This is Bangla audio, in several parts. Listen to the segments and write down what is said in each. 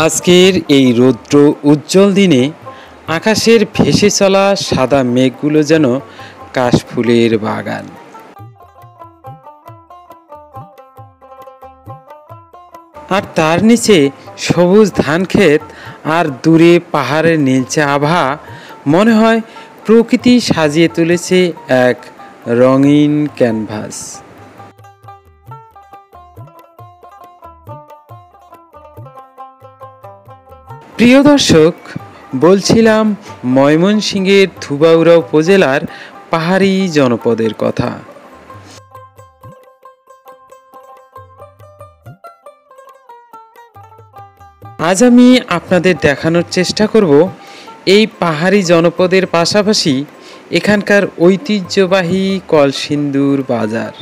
আজকের এই রৌদ্র উজ্জ্বল দিনে আকাশের ভেসে চলা সাদা মেঘগুলো যেন কাশফুলের বাগান। আর তার নিচে সবুজ ধান ক্ষেত আর দূরে পাহাড়ের নীলচে আভা, মনে হয় প্রকৃতি সাজিয়ে তুলেছে এক রঙিন ক্যানভাস। প্রিয় দর্শক, বলছিলাম ময়মনসিংহের ধুবাউড়া উপজেলার পাহাড়ি জনপদের কথা। আজ আমি আপনাদের দেখানোর চেষ্টা করব এই পাহাড়ি জনপদের পাশাপাশি এখানকার ঐতিহ্যবাহী কলসিন্দুর বাজার,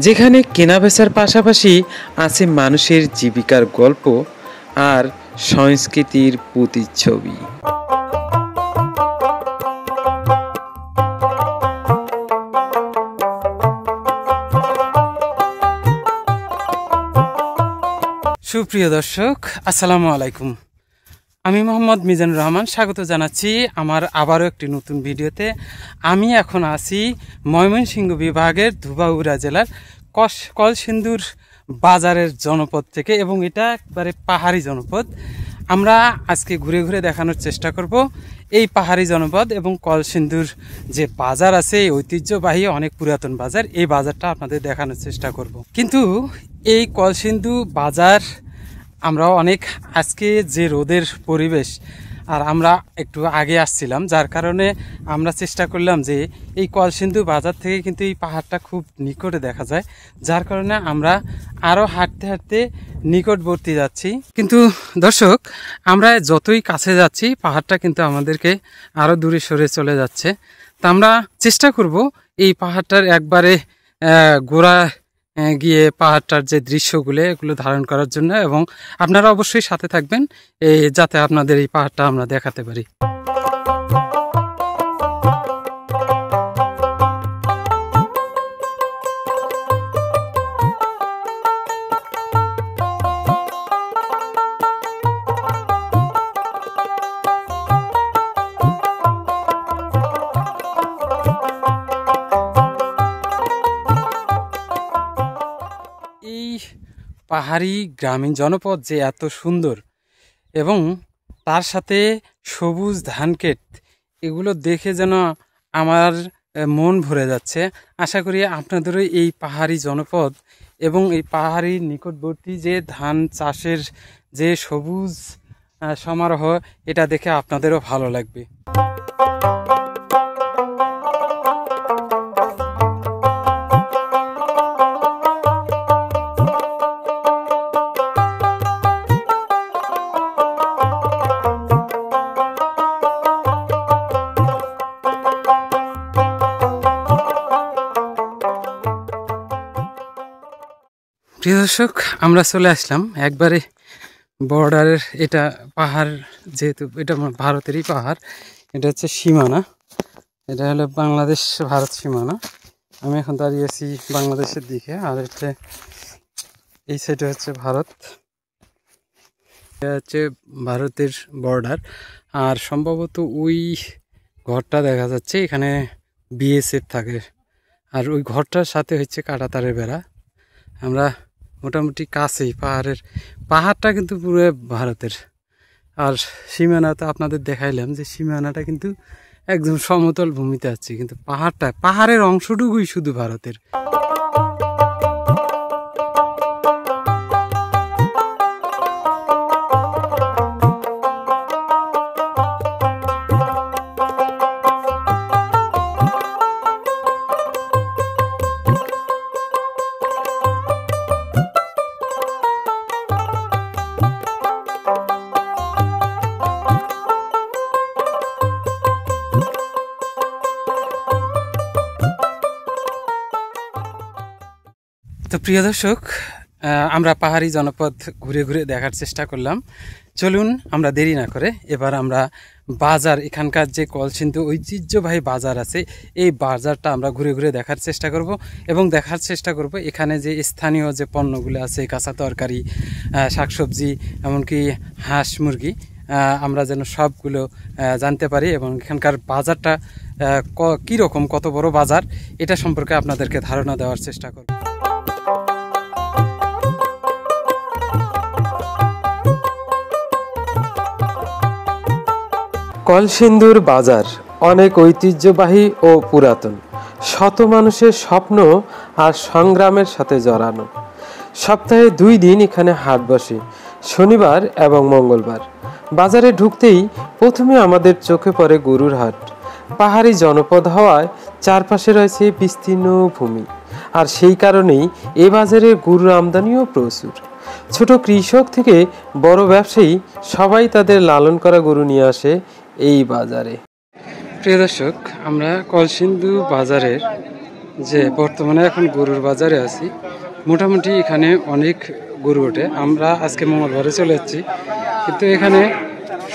যেখানে কেনাবেচার পাশাপাশি আছে মানুষের জীবিকার গল্প আর সংস্কৃতির প্রতিচ্ছবি। সুপ্রিয় দর্শক, আসসালামু আলাইকুম। আমি মোহাম্মদ মিজানুর রহমান, স্বাগত জানাচ্ছি আমার আবারও একটি নতুন ভিডিওতে। আমি এখন আছি ময়মনসিংহ বিভাগের ধুবাউড়া জেলার কলসিন্দুর বাজারের জনপদ থেকে, এবং এটা একবারে পাহাড়ি জনপদ। আমরা আজকে ঘুরে ঘুরে দেখানোর চেষ্টা করব এই পাহাড়ি জনপদ এবং কলসিন্দুর যে বাজার আছে, এই ঐতিহ্যবাহী অনেক পুরাতন বাজার, এই বাজারটা আপনাদের দেখানোর চেষ্টা করব। কিন্তু এই কলসিন্দুর বাজার আমরা অনেক, আজকে যে রোদের পরিবেশ, আর আমরা একটু আগে আসছিলাম, যার কারণে আমরা চেষ্টা করলাম যে এই কলসিন্দুর বাজার থেকে কিন্তু এই পাহাড়টা খুব নিকটে দেখা যায়, যার কারণে আমরা আরও হাঁটতে হাঁটতে নিকটবর্তী যাচ্ছি। কিন্তু দর্শক, আমরা যতই কাছে যাচ্ছি পাহাড়টা কিন্তু আমাদেরকে আরও দূরে সরে চলে যাচ্ছে। তা আমরা চেষ্টা করব এই পাহাড়টার একবারে গোড়া গিয়ে পাহাড়টার যে দৃশ্যগুলো এগুলো ধারণ করার জন্য, এবং আপনারা অবশ্যই সাথে থাকবেন যাতে আপনাদের এই পাহাড়টা আমরা দেখাতে পারি। পাহাড়ি গ্রামীণ জনপদ যে এত সুন্দর, এবং তার সাথে সবুজ ধানক্ষেত, এগুলো দেখে যেন আমার মন ভরে যাচ্ছে। আশা করি আপনাদেরও এই পাহাড়ি জনপদ এবং এই পাহাড়ি নিকটবর্তী যে ধান চাষের যে সবুজ সমারোহ, এটা দেখে আপনাদেরও ভালো লাগবে। প্রিয় দর্শক, আমরা চলে আসলাম একবারে বর্ডারের, এটা পাহাড়, যেহেতু এটা ভারতেরই পাহাড়, এটা হচ্ছে সীমানা, এটা হলো বাংলাদেশ ভারত সীমানা। আমি এখন দাঁড়িয়ে আছি বাংলাদেশের দিকে, আর হচ্ছে এই সাইডে হচ্ছে ভারত, এটা হচ্ছে ভারতের বর্ডার। আর সম্ভবত ওই ঘরটা দেখা যাচ্ছে, এখানে বিএসএফ থাকে, আর ওই ঘরটার সাথে হচ্ছে কাঁটাতারের বেড়া। আমরা মোটামুটি কাছেই, পাহাড়টা কিন্তু পুরো ভারতের। আর সীমানাটা আপনাদের দেখাইলাম যে সীমানাটা কিন্তু একদম সমতল ভূমিতে আছে, কিন্তু পাহাড়ের অংশটুকুই শুধু ভারতের। তো প্রিয় দর্শক, আমরা পাহাড়ি জনপদ ঘুরে ঘুরে দেখার চেষ্টা করলাম, চলুন আমরা দেরি না করে এবার আমরা বাজার, এখানকার যে কলসিন্দু ঐতিহ্যবাহী বাজার আছে এই বাজারটা আমরা ঘুরে ঘুরে দেখার চেষ্টা করব এবং দেখার চেষ্টা করব এখানে যে স্থানীয় যে পণ্যগুলো আছে, কাঁচা তরকারি, শাকসবজি, এমনকি হাঁস মুরগি, আমরা যেন সবগুলো জানতে পারি এবং এখানকার বাজারটা কীরকম, কত বড় বাজার, এটা সম্পর্কে আপনাদেরকে ধারণা দেওয়ার চেষ্টা করব। কলসিন্দুর বাজার অনেক ঐতিহ্যবাহী ও পুরাতন, শত মানুষের স্বপ্ন আর সংগ্রামের সাথে জড়ানো। সপ্তাহে 2 দিন এখানে হাট বসে, শনিবার এবং মঙ্গলবার। বাজারে ঢুকতেই প্রথমে আমাদের চোখে পড়ে গরুর হাট। পাহাড়ি জনপদ হওয়ায় চারপাশে রয়েছে বিস্তীর্ণ ভূমি, আর সেই কারণেই এ বাজারে গরুর আমদানিও প্রচুর। ছোট কৃষক থেকে বড় ব্যবসায়ী সবাই তাদের লালন করা গরু নিয়ে আসে এই বাজারে। প্রিয় দর্শক, আমরা কলসিন্দু বাজারের যে বর্তমানে এখন গরুর বাজারে আছি, মোটামুটি এখানে অনেক গরু ওঠে। আমরা আজকে মঙ্গলবারে চলে যাচ্ছি, কিন্তু এখানে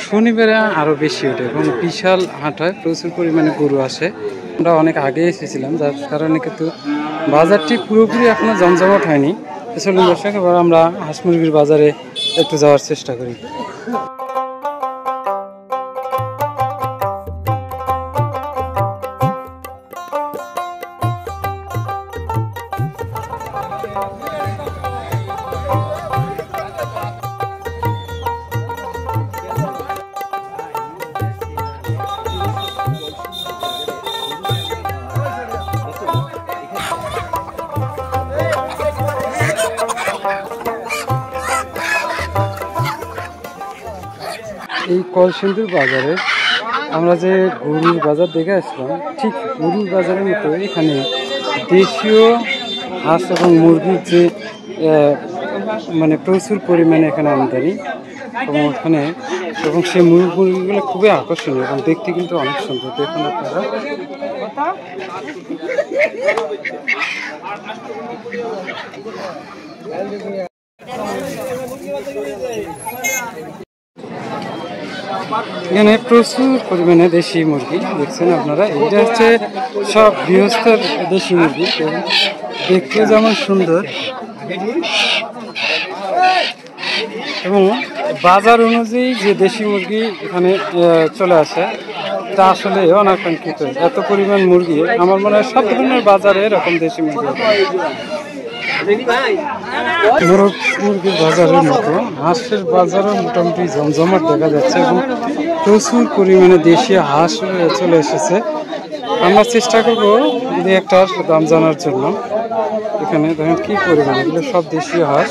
শনিবারে আরও বেশি ওঠে এবং বিশাল হাট হয়, প্রচুর পরিমাণে গরু আসে। আমরা অনেক আগে এসেছিলাম, যার কারণে কিন্তু বাজারটি পুরোপুরি এখনও জমজমাট হয়নি। চলুন দর্শক, এবার আমরা হাঁস মুরগির বাজারে একটু যাওয়ার চেষ্টা করি। এই কলসিন্দুর বাজারে আমরা যে গরুর বাজার দেখে আসলাম, ঠিক গরুর বাজারের মতো এখানে দেশীয় হাঁস এবং মুরগির যে মানে প্রচুর পরিমাণে এখানে আমদানি এবং ওখানে এবং সেই মুরগিগুলো খুবই আকর্ষণীয় এবং দেখতে কিন্তু অনেক সুন্দর। দেখুন আপনারা, এখানে প্রচুর পরিমাণে দেশি মুরগি দেখছেন আপনারা। এটা হচ্ছে সব গৃহস্থর দেশি মুরগি, দেখতে যেমন সুন্দর এবং বাজার অনুযায়ী যে দেশি মুরগি এখানে চলে আসে তা আসলে অনাকাঙ্ক্ষিত। এত পরিমাণ মুরগি, আমার মনে হয় সব ধরনের বাজারে এরকম দেশি মুরগি। মুরগির বাজারের মতো হাঁসের বাজারও মোটামুটি জমজমাট দেখা যাচ্ছে এবং প্রচুর পরিমাণে দেশীয় হাঁস চলে এসেছে। আমরা চেষ্টা করবো যদি একটা দাম জানার জন্য। এখানে দেখেন কি পরিমাণে, এগুলো সব দেশীয় হাঁস,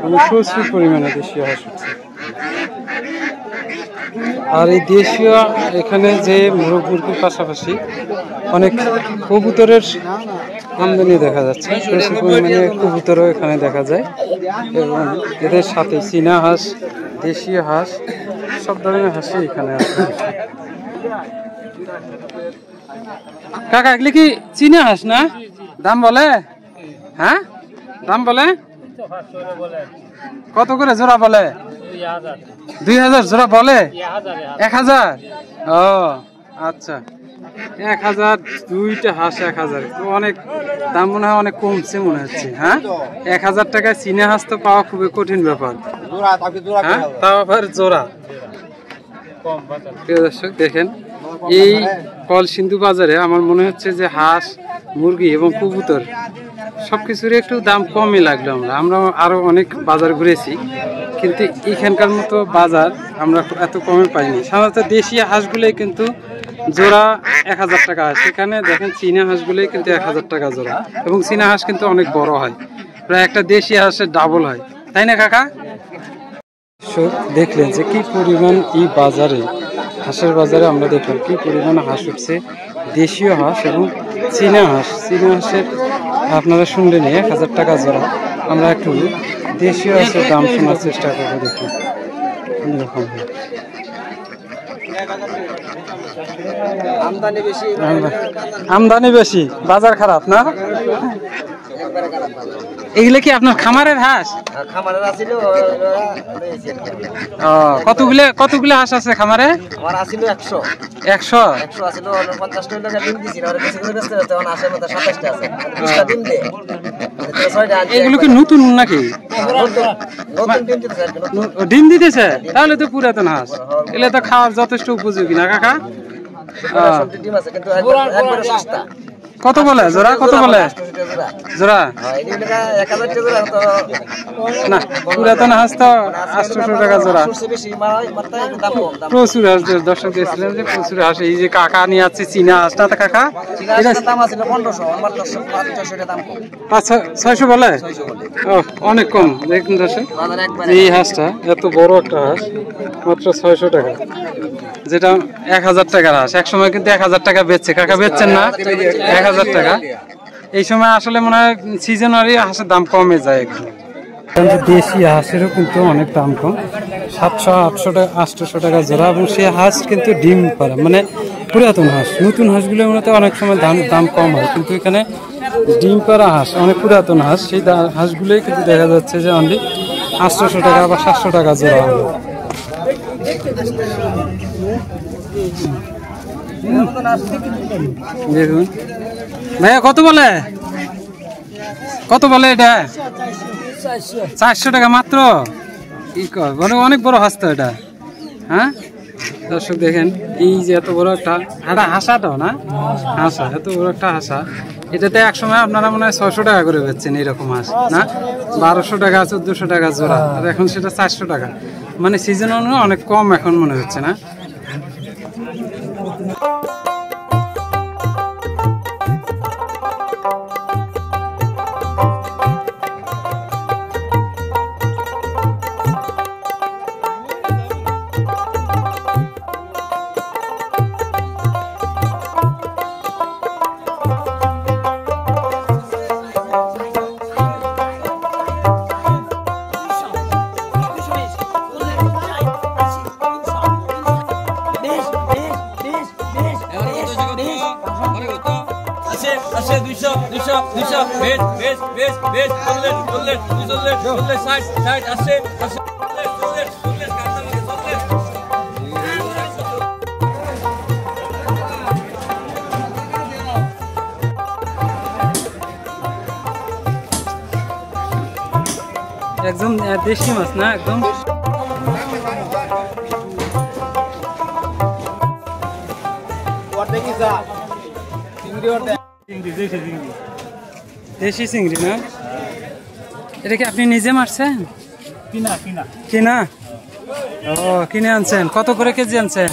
মানে প্রচুর পরিমাণে দেশীয় হাঁস হচ্ছে। আর এই দেশীয় এখানে যে মুরগির পাশাপাশি অনেক কবুতরের আমদানি দেখা যাচ্ছে, প্রচুর পরিমাণে কবুতরও এখানে দেখা যায় এবং এদের সাথে চীনা হাঁস, দেশীয় হাঁস, সব ধরনের হাঁসই এখানে আছে। কাকা, এগুলি কি চীনা হাঁস না? দাম বলে? হ্যাঁ, দাম বলে কত করে জোড়া বলে? 2000 জোড়া বলে? 1000? ও আচ্ছা, 1000, 2টা হাঁস 1000, তো অনেক দাম মনে হয় অনেক কমছে মনে হচ্ছে। হ্যাঁ, 1000 টাকায় চীনা হাঁস তো পাওয়া খুবই কঠিন ব্যাপার। হ্যাঁ, তাও আবার জোড়া। প্রিয় দর্শক দেখেন, এই কলসিন্দু বাজারে আমার মনে হচ্ছে যে হাঁস, মুরগি এবং কবুতর সবকিছুর একটু দাম কমই লাগলো। আমরা আরো অনেক বাজার ঘুরেছি, কিন্তু এখানকার মতো বাজার আমরা এত কমে পাইনি। সাধারণত দেশীয় হাঁসগুলোই কিন্তু জোড়া 1000 টাকা, সেখানে দেখেন চীনা হাঁসগুলোই কিন্তু 1000 টাকা জোড়া, এবং চীনা হাঁস কিন্তু অনেক বড় হয়, প্রায় একটা দেশি হাঁসের ডাবল হয়, তাই না কাকা? দেখলেন যে কি পরিমাণ এই বাজারে, হাঁসের বাজারে আমরা দেখলাম কি পরিমাণ হাঁস উঠছে, দেশীয় হাঁস এবং চীনা হাঁস। চীনা হাঁসের আপনারা শুনলেন 1000 টাকা জোড়া। আমরা একটু দেশীয় হাঁসের দাম শোনার চেষ্টা করবো, দেখি এরকম। আমদানি বেশি, বাজার খারাপ না? এগুলো কি আপনার খামারের হাঁস? খামারের আছিল কতগুলো হাঁস আছে খামারে? আমার আছিল 100 100 আছিল 50 টাকা ডিম দিছিল আর বেশি করে বেচতে যাচ্ছে এখন আসে মতো 27টা আছে 20টা ডিম দে এগুলো কি নতুন নাকি? নতুন ডিম দিতেছে ডিম দিতেছে? তাহলে তো পুরাতন হাঁস, এগুলো তো খাওয়ার যথেষ্ট উপযোগী না কাকা? ডিম আছে কিন্তু একবারে সস্তা। কত বলে জোড়া? কত বলে জোড়া? না পুরাতন হাঁস তো 800 টাকা জোড়া। প্রচুর হাঁস দর্শক দিয়েছিলেন যে প্রচুর হাঁস। এই যে কাকা নিয়ে আসছে চীনা হাঁস না কাকা? এটা 600 বলে? ও অনেক কম। দেখুন দর্শক এই হাঁসটা এত বড় একটা হাঁস মাত্র 600 টাকা, যেটা 1000 টাকার হাঁস। এক সময় কিন্তু 1000 টাকা বেচছে কাকা, বেচছেন না? 1000 টাকা। এই সময় আসলে মনে হয় সিজনারি হাঁসের দাম কমে যায় একটু। দেশি হাঁসেরও কিন্তু অনেক দাম কম, 700, 800 টাকা, 800 টাকা জোড়া। এবং সেই হাঁস কিন্তু ডিম পারে, মানে পুরাতন হাঁস। নতুন হাঁসগুলো মূলত অনেক সময় দাম কম হয়, কিন্তু এখানে ডিম পাড়া হাঁস অনেক পুরাতন হাঁস, সেই হাঁসগুলোই কিন্তু দেখা যাচ্ছে যে অনলি 800 টাকা বা 700 টাকা জোড়া হবে। দেখুন ভাইয়া কত বলে? কত বলে এটা? 400 টাকা মাত্র? কি কর, অনেক বড় হাঁস তো এটা। হ্যাঁ দর্শক দেখেন এই যে এত বড় একটা হাঁসাটাও না, হাঁসা এত বড় একটা হাঁসা, এটাতে এক সময় আপনারা মনে হয় 600 টাকা করে বেচছেন এরকম হাঁস না? 1200 টাকা 1400 টাকা জোড়া, আর এখন সেটা 400 টাকা। মানে সিজন অনুযায়ী অনেক কম এখন মনে হচ্ছে না? একদম দেশি মাছ না একদম। দেশি চিংড়ি না? এটা কি আপনি নিজে মারছেন? কিনা? ও কিনে আনছেন? কত করে কেজি আনছেন?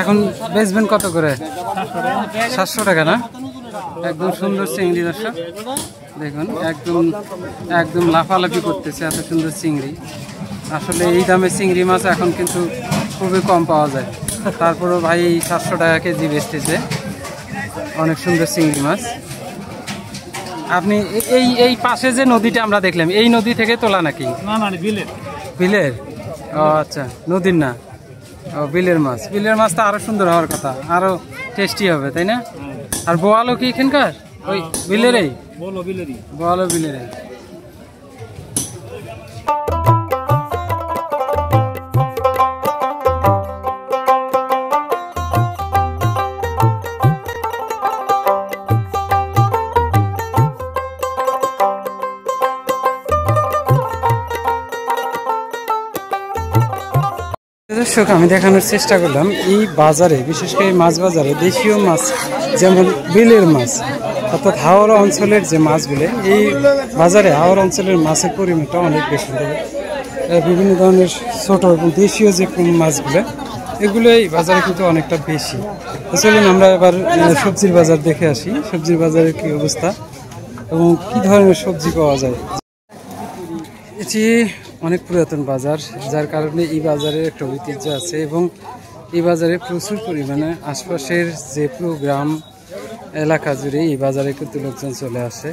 এখন বেচবেন কত করে? 700 টাকা না? একদম সুন্দর চিংড়ি দর্শক দেখুন, একদম লাফালাফি করতেছে, এত সুন্দর চিংড়ি। আসলে এই দামে চিংড়ি মাছ এখন কিন্তু খুবই কম পাওয়া যায়, তারপরেও ভাই 700 টাকা কেজি বেচতেছে। অনেক সুন্দর চিংড়ি মাছ। আপনি এই পাশে যে নদীটা আমরা দেখলাম, এই নদী থেকে তোলা নাকি? বিলের? ও আচ্ছা, নদীর না, ও বিলের মাছ। বিলের মাছ তো আরো সুন্দর হওয়ার কথা, আরো টেস্টি হবে তাই না? আর বোয়ালও কি এখানকার ওই বিলেরই? বোয়ালও বিলেরই। দর্শক আমি দেখানোর চেষ্টা করলাম এই বাজারে, বিশেষ করে মাছ বাজারে দেশীয় মাছ যেমন বিলের মাছ অর্থাৎ হাওড়া অঞ্চলের যে মাছগুলো, এই বাজারে হাওড়া অঞ্চলের মাছের পরিমাণটা অনেক বেশি। বিভিন্ন ধরনের ছোট এবং দেশীয় যে মাছগুলো, এগুলো এই বাজারে কিন্তু অনেকটা বেশি। চলুন আমরা এবার সবজির বাজার দেখে আসি, সবজির বাজারের কি অবস্থা এবং কি ধরনের সবজি পাওয়া যায়। এটি অনেক পুরাতন বাজার, যার কারণে এই বাজারের একটা ঐতিহ্য আছে এবং এই বাজারে প্রচুর পরিমাণে আশপাশের যে পুরো গ্রাম এলাকা জুড়ে এই বাজারে কিন্তু লোকজন চলে আসে।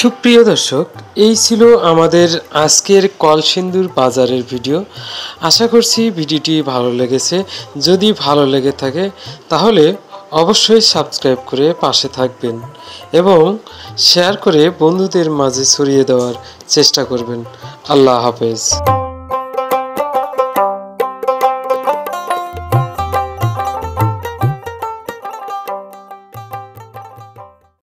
সুপ্রিয় দর্শক, এই ছিল আমাদের আজকের কলসিন্দুর বাজারের ভিডিও। আশা করছি ভিডিওটি ভালো লেগেছে। যদি ভালো লেগে থাকে তাহলে অবশ্যই সাবস্ক্রাইব করে পাশে থাকবেন এবং শেয়ার করে বন্ধুদের মাঝে ছড়িয়ে দেওয়ার চেষ্টা করবেন। আল্লাহ হাফেজ।